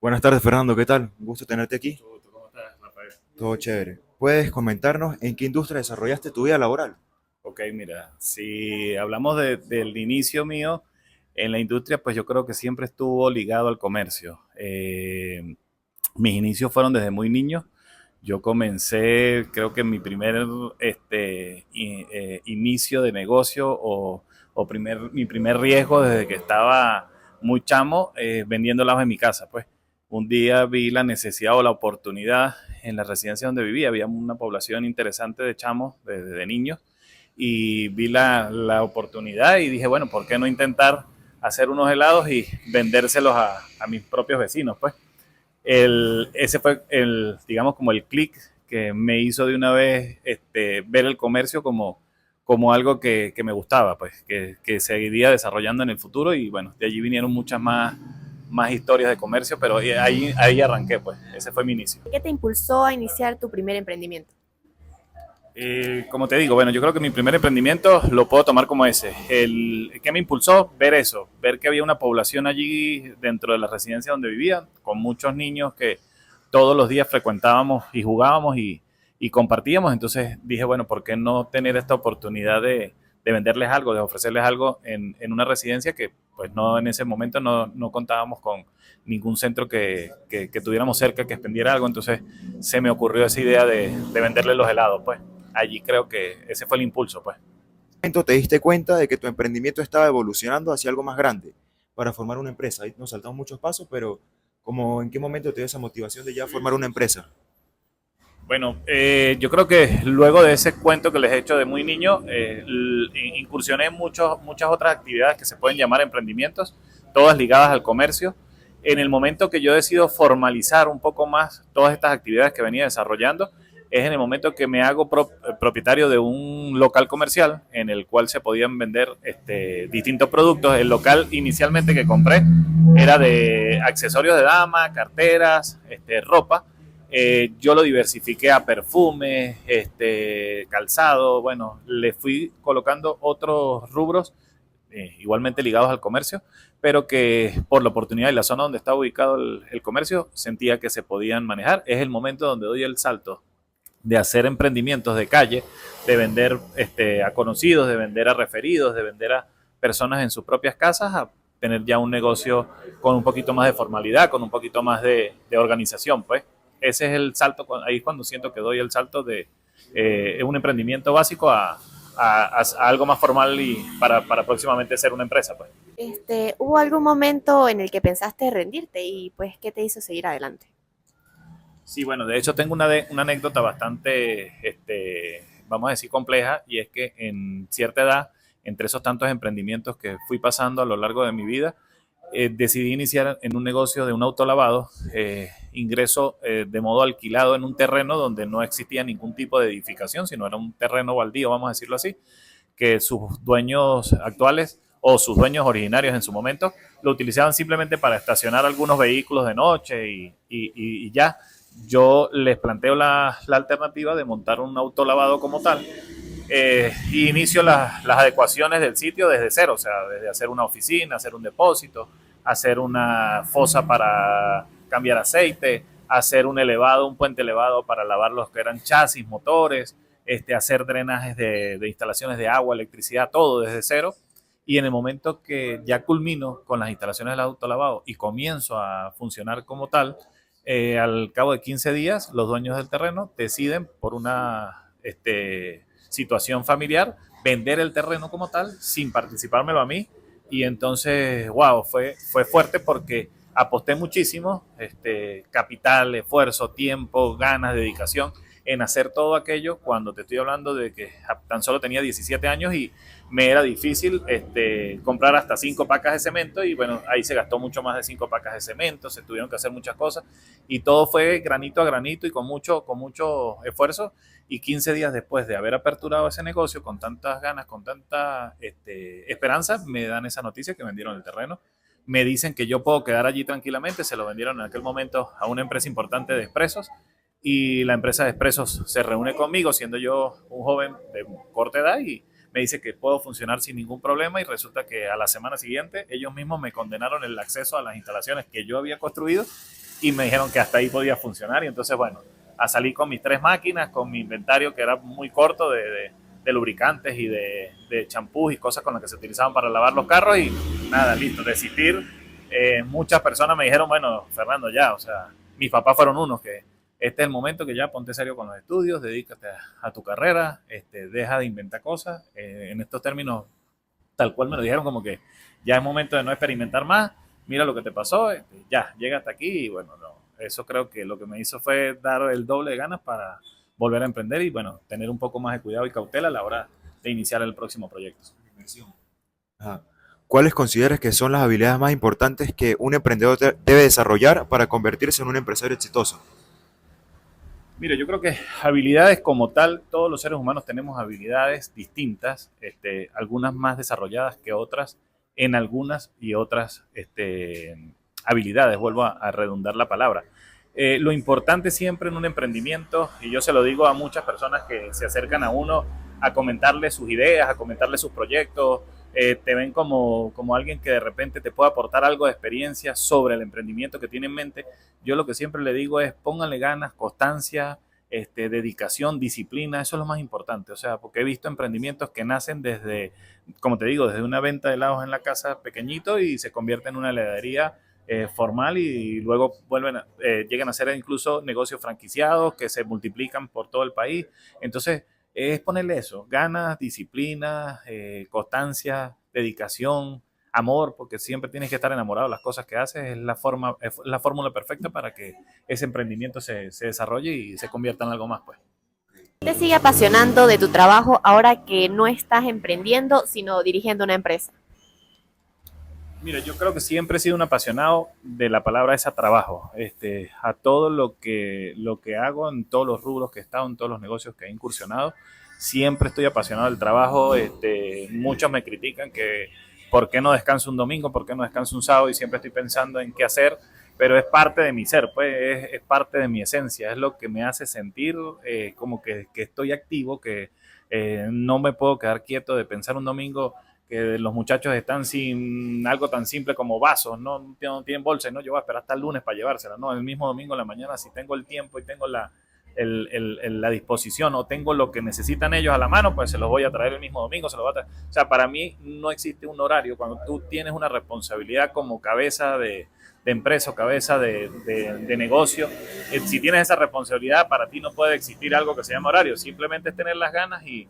Buenas tardes, Fernando, ¿qué tal? Un gusto tenerte aquí. ¿Tú cómo estás, Rafael? Todo chévere. ¿Puedes comentarnos en qué industria desarrollaste tu vida laboral? Ok, mira, si hablamos del inicio mío en la industria, pues yo creo que siempre estuvo ligado al comercio. Mis inicios fueron desde muy niño. Yo comencé, creo que mi primer inicio de negocio mi primer riesgo desde que estaba muy chamo vendiendo helados en mi casa. Pues un día vi la necesidad o la oportunidad en la residencia donde vivía. Había una población interesante de chamos, de niños, y vi la oportunidad y dije, bueno, ¿por qué no intentar hacer unos helados y vendérselos a mis propios vecinos? Pues ese fue digamos, como el clic que me hizo de una vez ver el comercio como algo que me gustaba, pues, que seguiría desarrollando en el futuro. Y bueno, de allí vinieron muchas más historias de comercio, pero ahí arranqué, pues, ese fue mi inicio. ¿Qué te impulsó a iniciar tu primer emprendimiento? Como te digo, bueno, yo creo que mi primer emprendimiento lo puedo tomar como ese. ¿Qué me impulsó? Ver eso, ver que había una población allí dentro de la residencia donde vivía, con muchos niños que todos los días frecuentábamos y jugábamos y compartíamos. Entonces dije, bueno, ¿por qué no tener esta oportunidad de venderles algo, de ofrecerles algo en una residencia que pues no, en ese momento no contábamos con ningún centro que tuviéramos cerca que expendiera algo? Entonces se me ocurrió esa idea de venderles los helados, pues allí creo que ese fue el impulso, pues. ¿En qué momento te diste cuenta de que tu emprendimiento estaba evolucionando hacia algo más grande para formar una empresa? Ahí nos saltamos muchos pasos, pero ¿en qué momento te dio esa motivación de ya formar una empresa? Bueno, yo creo que luego de ese cuento que les he hecho de muy niño, incursioné en muchas otras actividades que se pueden llamar emprendimientos, todas ligadas al comercio. En el momento que yo decido formalizar un poco más todas estas actividades que venía desarrollando, es en el momento que me hago propietario de un local comercial en el cual se podían vender distintos productos. El local inicialmente que compré era de accesorios de dama, carteras, ropa. Yo lo diversifiqué a perfumes, calzado. Bueno, le fui colocando otros rubros igualmente ligados al comercio, pero que por la oportunidad y la zona donde estaba ubicado el comercio sentía que se podían manejar. Es el momento donde doy el salto de hacer emprendimientos de calle, de vender a conocidos, de vender a referidos, de vender a personas en sus propias casas, a tener ya un negocio con un poquito más de formalidad, con un poquito más de organización. Pues ese es el salto, ahí es cuando siento que doy el salto de un emprendimiento básico a algo más formal y para próximamente ser una empresa. Pues. ¿Hubo algún momento en el que pensaste rendirte y pues qué te hizo seguir adelante? Sí, bueno, de hecho tengo una anécdota bastante, vamos a decir, compleja, y es que en cierta edad, entre esos tantos emprendimientos que fui pasando a lo largo de mi vida, decidí iniciar en un negocio de un autolavado. Ingreso de modo alquilado en un terreno donde no existía ningún tipo de edificación, sino era un terreno baldío, vamos a decirlo así, que sus dueños actuales o sus dueños originarios en su momento lo utilizaban simplemente para estacionar algunos vehículos de noche y ya. Yo les planteo la alternativa de montar un autolavado como tal, y inicio las adecuaciones del sitio desde cero, o sea, desde hacer una oficina, hacer un depósito, hacer una fosa para cambiar aceite, hacer un puente elevado para lavar los que eran chasis, motores, hacer drenajes de instalaciones de agua, electricidad, todo desde cero. Y en el momento que ya culmino con las instalaciones del autolavado y comienzo a funcionar como tal, al cabo de 15 días, los dueños del terreno deciden por una situación familiar vender el terreno como tal sin participármelo a mí. Y entonces, wow, fue fuerte porque aposté muchísimo, capital, esfuerzo, tiempo, ganas, dedicación en hacer todo aquello cuando te estoy hablando de que tan solo tenía 17 años y me era difícil comprar hasta 5 pacas de cemento. Y bueno, ahí se gastó mucho más de 5 pacas de cemento, se tuvieron que hacer muchas cosas y todo fue granito a granito y con mucho esfuerzo. Y 15 días después de haber aperturado ese negocio con tantas ganas, con tanta esperanza, me dan esa noticia que vendieron el terreno. Me dicen que yo puedo quedar allí tranquilamente. Se lo vendieron en aquel momento a una empresa importante de expresos, y la empresa de expresos se reúne conmigo siendo yo un joven de corta edad y me dice que puedo funcionar sin ningún problema. Y resulta que a la semana siguiente ellos mismos me condenaron el acceso a las instalaciones que yo había construido y me dijeron que hasta ahí podía funcionar y entonces, bueno, a salir con mis 3 máquinas, con mi inventario que era muy corto de lubricantes y de champús y cosas con las que se utilizaban para lavar los carros y nada, listo, desistir. Muchas personas me dijeron, bueno, Fernando, ya, o sea, mis papás fueron unos que este es el momento que ya ponte serio con los estudios, dedícate a tu carrera, deja de inventar cosas. En estos términos, tal cual me lo dijeron, como que ya es momento de no experimentar más, mira lo que te pasó, ya, llega hasta aquí y bueno, no, eso creo que lo que me hizo fue dar el doble de ganas para volver a emprender y bueno, tener un poco más de cuidado y cautela a la hora de iniciar el próximo proyecto. Ajá. ¿Cuáles consideras que son las habilidades más importantes que un emprendedor debe desarrollar para convertirse en un empresario exitoso? Mira, yo creo que habilidades como tal, todos los seres humanos tenemos habilidades distintas, algunas más desarrolladas que otras, en algunas y otras habilidades, vuelvo a redundar la palabra. Lo importante siempre en un emprendimiento, y yo se lo digo a muchas personas que se acercan a uno a comentarle sus ideas, a comentarle sus proyectos, te ven como alguien que de repente te puede aportar algo de experiencia sobre el emprendimiento que tiene en mente. Yo lo que siempre le digo es pónganle ganas, constancia, dedicación, disciplina, eso es lo más importante. O sea, porque he visto emprendimientos que nacen desde, como te digo, desde una venta de helados en la casa pequeñito y se convierte en una heladería formal y luego llegan a ser incluso negocios franquiciados que se multiplican por todo el país. Entonces, es ponerle eso, ganas, disciplina, constancia, dedicación, amor, porque siempre tienes que estar enamorado de las cosas que haces, es la fórmula perfecta para que ese emprendimiento se desarrolle y se convierta en algo más, pues. ¿Te sigue apasionando de tu trabajo ahora que no estás emprendiendo, sino dirigiendo una empresa? Mira, yo creo que siempre he sido un apasionado de la palabra esa trabajo, a todo lo que hago, en todos los rubros que he estado, en todos los negocios que he incursionado, siempre estoy apasionado del trabajo, muchos me critican que por qué no descanso un domingo, por qué no descanso un sábado y siempre estoy pensando en qué hacer, pero es parte de mi ser, pues es parte de mi esencia, es lo que me hace sentir como que estoy activo, que no me puedo quedar quieto de pensar un domingo que los muchachos están sin algo tan simple como vasos, no tienen bolsa, no, yo voy a esperar hasta el lunes para llevársela, no, el mismo domingo en la mañana si tengo el tiempo y tengo la disposición o tengo lo que necesitan ellos a la mano, pues se los voy a traer el mismo domingo, se los voy a traer. O sea, para mí no existe un horario, cuando tú tienes una responsabilidad como cabeza de empresa o cabeza de negocio, si tienes esa responsabilidad, para ti no puede existir algo que se llama horario, simplemente es tener las ganas y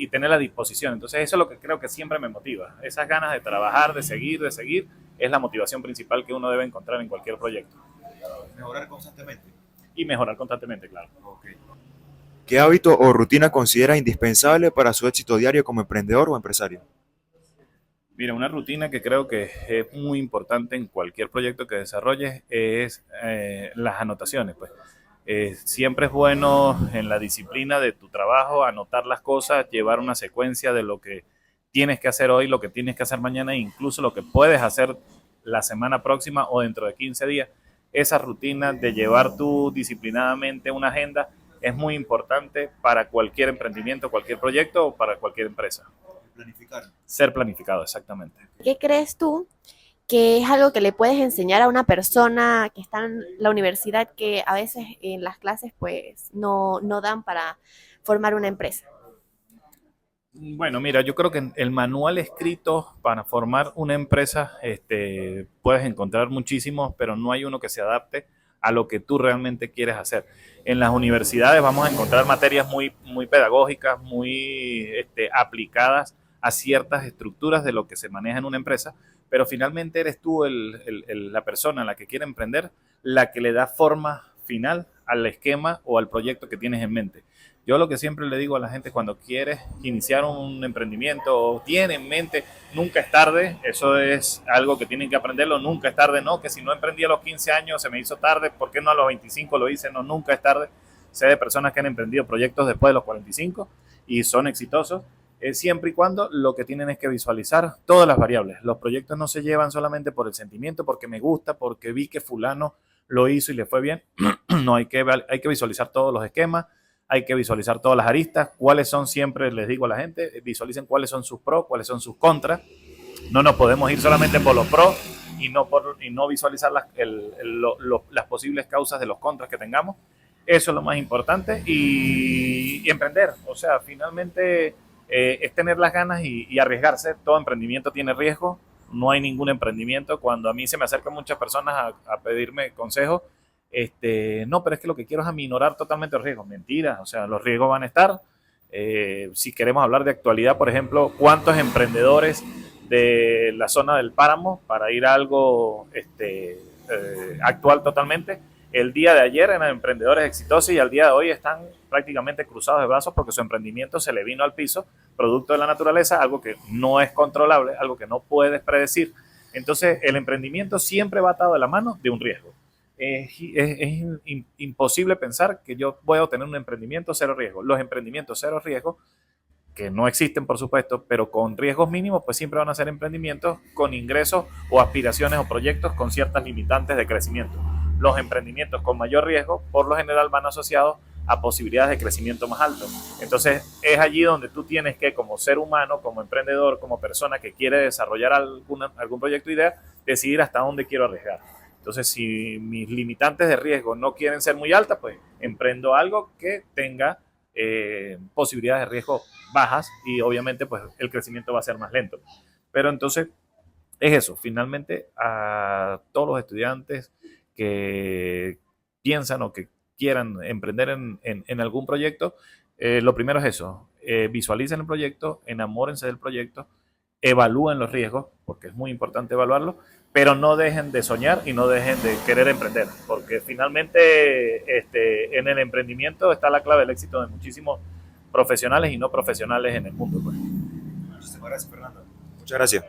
tener la disposición. Entonces eso es lo que creo que siempre me motiva. Esas ganas de trabajar, de seguir, es la motivación principal que uno debe encontrar en cualquier proyecto. Mejorar constantemente. Y mejorar constantemente, claro. Okay. ¿Qué hábito o rutina considera indispensable para su éxito diario como emprendedor o empresario? Mira, una rutina que creo que es muy importante en cualquier proyecto que desarrolles es las anotaciones, pues. Siempre es bueno en la disciplina de tu trabajo anotar las cosas, llevar una secuencia de lo que tienes que hacer hoy, lo que tienes que hacer mañana e incluso lo que puedes hacer la semana próxima o dentro de 15 días. Esa rutina de llevar tú disciplinadamente una agenda es muy importante para cualquier emprendimiento, cualquier proyecto o para cualquier empresa. Planificar. Ser planificado, exactamente. ¿Qué crees tú que es algo que le puedes enseñar a una persona que está en la universidad que a veces en las clases pues no dan para formar una empresa? Bueno, mira, yo creo que el manual escrito para formar una empresa, puedes encontrar muchísimos, pero no hay uno que se adapte a lo que tú realmente quieres hacer. En las universidades vamos a encontrar materias muy, muy pedagógicas, muy aplicadas a ciertas estructuras de lo que se maneja en una empresa, pero finalmente eres tú la persona, la que quiere emprender, la que le da forma final al esquema o al proyecto que tienes en mente. Yo lo que siempre le digo a la gente cuando quiere iniciar un emprendimiento o tiene en mente, nunca es tarde, eso es algo que tienen que aprenderlo, nunca es tarde, no, que si no emprendí a los 15 años se me hizo tarde, ¿por qué no a los 25 lo hice? No, nunca es tarde. Sé de personas que han emprendido proyectos después de los 45 y son exitosos, siempre y cuando lo que tienen es que visualizar todas las variables. Los proyectos no se llevan solamente por el sentimiento, porque me gusta, porque vi que fulano lo hizo y le fue bien. No, hay que visualizar todos los esquemas, hay que visualizar todas las aristas, cuáles son, siempre les digo a la gente, visualicen cuáles son sus pros, cuáles son sus contras. No nos podemos ir solamente por los pros, y no visualizar las posibles causas de los contras que tengamos. Eso es lo más importante y emprender. O sea, finalmente es tener las ganas y arriesgarse. Todo emprendimiento tiene riesgo. No hay ningún emprendimiento. Cuando a mí se me acercan muchas personas a pedirme consejos, no, pero es que lo que quiero es aminorar totalmente los riesgos. Mentira, o sea, los riesgos van a estar. Si queremos hablar de actualidad, por ejemplo, ¿cuántos emprendedores de la zona del Páramo, para ir a algo actual totalmente, el día de ayer eran emprendedores exitosos y al día de hoy están prácticamente cruzados de brazos porque su emprendimiento se le vino al piso, producto de la naturaleza, algo que no es controlable, algo que no puedes predecir? Entonces, el emprendimiento siempre va atado de la mano de un riesgo. Es imposible pensar que yo voy a obtener un emprendimiento cero riesgo. Los emprendimientos cero riesgo, que no existen por supuesto, pero con riesgos mínimos, pues siempre van a ser emprendimientos con ingresos o aspiraciones o proyectos con ciertas limitantes de crecimiento. Los emprendimientos con mayor riesgo, por lo general, van asociados a posibilidades de crecimiento más alto. Entonces, es allí donde tú tienes que, como ser humano, como emprendedor, como persona que quiere desarrollar algún proyecto o idea, decidir hasta dónde quiero arriesgar. Entonces, si mis limitantes de riesgo no quieren ser muy altas, pues emprendo algo que tenga posibilidades de riesgo bajas y obviamente pues el crecimiento va a ser más lento. Pero entonces es eso, finalmente a todos los estudiantes que piensan o que quieran emprender en algún proyecto, lo primero es eso, visualicen el proyecto, enamórense del proyecto, evalúen los riesgos, porque es muy importante evaluarlos, pero no dejen de soñar y no dejen de querer emprender, porque finalmente en el emprendimiento está la clave del éxito de muchísimos profesionales y no profesionales en el mundo. Pues. Muchísimas gracias, Fernando. Muchas gracias.